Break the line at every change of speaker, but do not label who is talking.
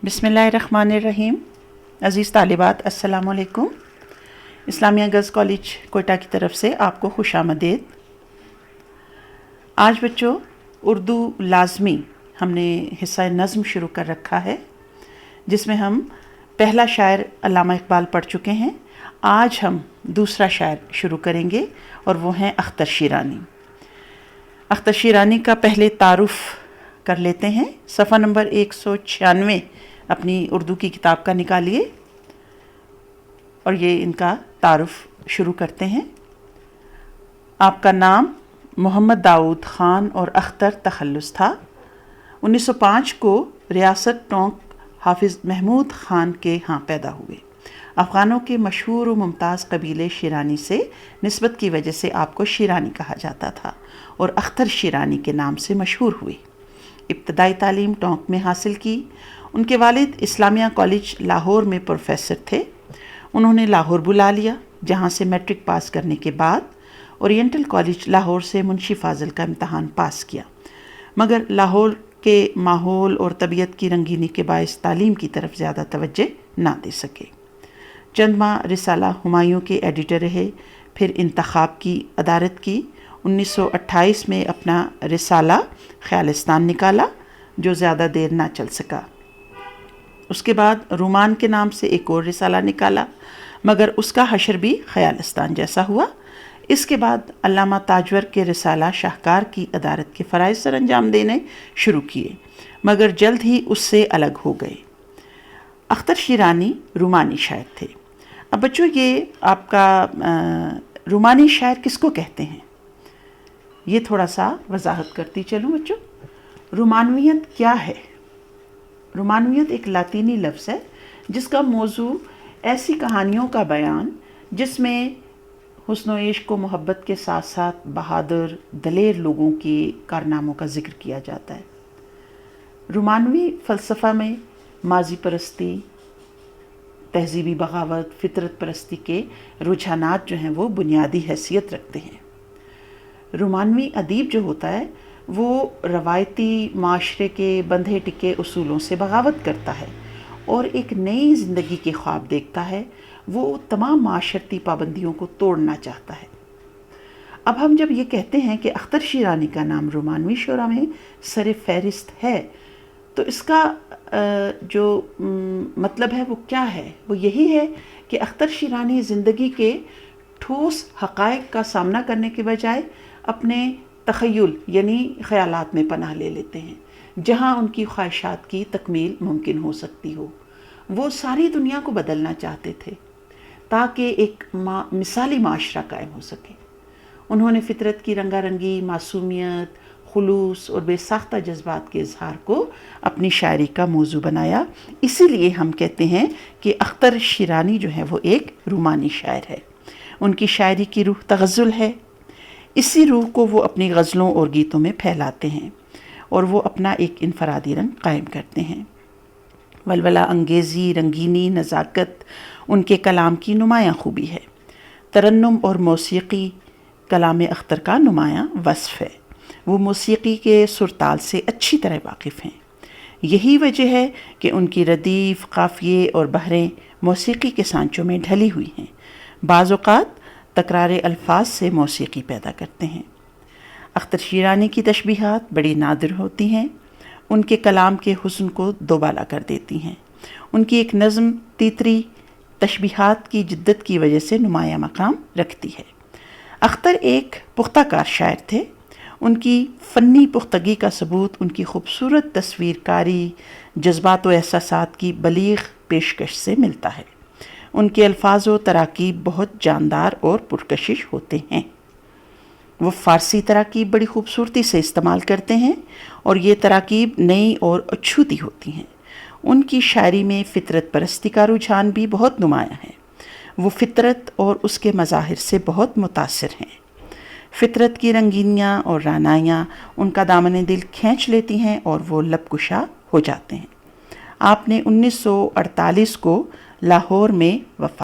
बिस्मिल्लाहिर्रहमानिर्रहीम। अज़ीज़ तालिबात अस्सलाम वालेकुम। इस्लामिया गर्ल्स कॉलेज कोयटा की तरफ से आपको खुशामदीद। आज बच्चों उर्दू लाज़मी हमने हिस्सा नज़्म शुरू कर रखा है, जिसमें हम पहला शायर अल्लामा इकबाल पढ़ चुके हैं। आज हम दूसरा शायर शुरू करेंगे और वो हैं अख्तर शीरानी। अख्तर शीरानी का पहले तारुफ़ कर लेते हैं। सफ़ा नंबर 196 अपनी उर्दू की किताब का निकालिए और ये इनका तारुफ़ शुरू करते हैं। आपका नाम मोहम्मद दाऊद ख़ान और अख्तर तखल्लुस था। 1905 को रियासत टोंक हाफिज़ महमूद ख़ान के यहाँ पैदा हुए। अफ़गानों के मशहूर व मुमताज़ कबीले शीरानी से निस्बत की वजह से आपको शीरानी कहा जाता था और अख्तर शीरानी के नाम से मशहूर हुए। इब्तदाई तालीम टोंक में हासिल की। उनके वालिद इस्लामिया कॉलेज लाहौर में प्रोफेसर थे। उन्होंने लाहौर बुला लिया, जहाँ से मैट्रिक पास करने के बाद ओरिएंटल कॉलेज लाहौर से मुंशी फ़ाज़िल का इम्तहान पास किया, मगर लाहौर के माहौल और तबीयत की रंगीनी के बायस तालीम की तरफ ज़्यादा तवज्जो ना दे सके। चंद माह रिसाला हुमायूं के एडिटर रहे, फिर इंतखाब की अदारत की। 1928 में अपना रिसाला ख़यालिस्तान निकाला, जो ज़्यादा देर ना चल सका। उसके बाद रुमान के नाम से एक और रिसाला निकाला, मगर उसका हशर भी ख़यालिस्तान जैसा हुआ। इसके बाद अल्लामा ताजवर के रिसाला शाहकार की अदारत के फ़राइज़ सर अंजाम देने शुरू किए, मगर जल्द ही उससे अलग हो गए। अख्तर शीरानी रुमानी शायर थे। अब बच्चों, ये आपका रुमानी शायर किसको कहते हैं, ये थोड़ा सा वजाहत करती चलूँ बच्चों। रुमानवियत क्या है? रुमानवियत एक लातीनी लफ्ज़ है जिसका मौजू ऐसी कहानियों का बयान जिसमें हुस्न इश्क व मोहब्बत के साथ साथ बहादुर दलेर लोगों के कारनामों का जिक्र किया जाता है। रुमानवी फ़लसफ़ा में माजी परस्ती, तहज़ीबी बगावत, फितरत परस्ती के रुझानात जो हैं वो बुनियादी हैसियत रखते हैं। रुमानवी अदीब जो होता है वो रवायती माशरे के बंधे टिके उसूलों से बगावत करता है और एक नई ज़िंदगी के ख्वाब देखता है। वो तमाम माशरती पाबंदियों को तोड़ना चाहता है। अब हम जब ये कहते हैं कि अख्तर शीरानी का नाम रुमानवी शुरा में सर फहरिस्त है, तो इसका जो मतलब है वो क्या है? वो यही है कि अख्तर शीरानी ज़िंदगी के ठोस हक़ाइक़ का सामना करने के बजाय अपने तख़य्युल यानी ख़यालात में पनाह ले लेते हैं, जहाँ उनकी ख्वाहिशात की तकमील मुमकिन हो सकती हो। वो सारी दुनिया को बदलना चाहते थे ताकि एक मिसाली माशरा कायम हो सके। उन्होंने फ़ितरत की रंगारंगी, मासूमियत, खुलूस और बेसाख्ता जज्बात के इजहार को अपनी शायरी का मौजू बनाया। इसीलिए हम कहते हैं कि अख्तर शीरानी जो है वो एक रुमानी शायर है। उनकी शायरी की रूह तग़ज़्ज़ुल है। इसी रूह को वो अपनी गज़लों और गीतों में फैलाते हैं और वो अपना एक इनफरादी रंग कायम करते हैं। वलवला अंगेज़ी, रंगीनी, नज़ाकत उनके कलाम की नुमायाँ खूबी है। तरन्नुम और मौसीक़ी कलाम अख्तर का नुमायाँ वस्फ़ है। वो मौसीक़ी के सुरताल से अच्छी तरह वाकिफ़ हैं। यही वजह है कि उनकी रदीफ़, काफ़िये और बहरें मौसीक़ी के सांचों में ढली हुई हैं। बाज़ औक़ात तकरार अल्फाज से मौसीक़ी पैदा करते हैं। अख्तर शीरानी की तशबीहात बड़ी नादिर होती हैं। उनके कलाम के हुस्न को दोबाला कर देती हैं। उनकी एक नज़्म तीतरी तशबीहात की जिद्दत की वजह से नुमाया मकाम रखती है। अख्तर एक पुख्ता कार शायर थे। उनकी फ़न्नी पुख्तगी का सबूत उनकी खूबसूरत तस्वीरकारी, जज्बात व एहसासात की बलीग़ पेशकश से मिलता है। उनके अल्फाज व तराकीब बहुत जानदार और पुरकशिश होते हैं। वो फ़ारसी तराकीब बड़ी खूबसूरती से इस्तेमाल करते हैं और ये तराकीब नई और अछूती होती हैं। उनकी शायरी में फ़ितरत परस्ती का रुझान भी बहुत नुमायाँ है। वो फ़ितरत और उसके मज़ाहिर से बहुत मुतासिर हैं। फ़ितरत की रंगीनियाँ और रानाइयाँ उनका दामन दिल खींच लेती हैं और वो लबकुशा हो जाते हैं। आपने 1948 को लाहौर में वफ़ात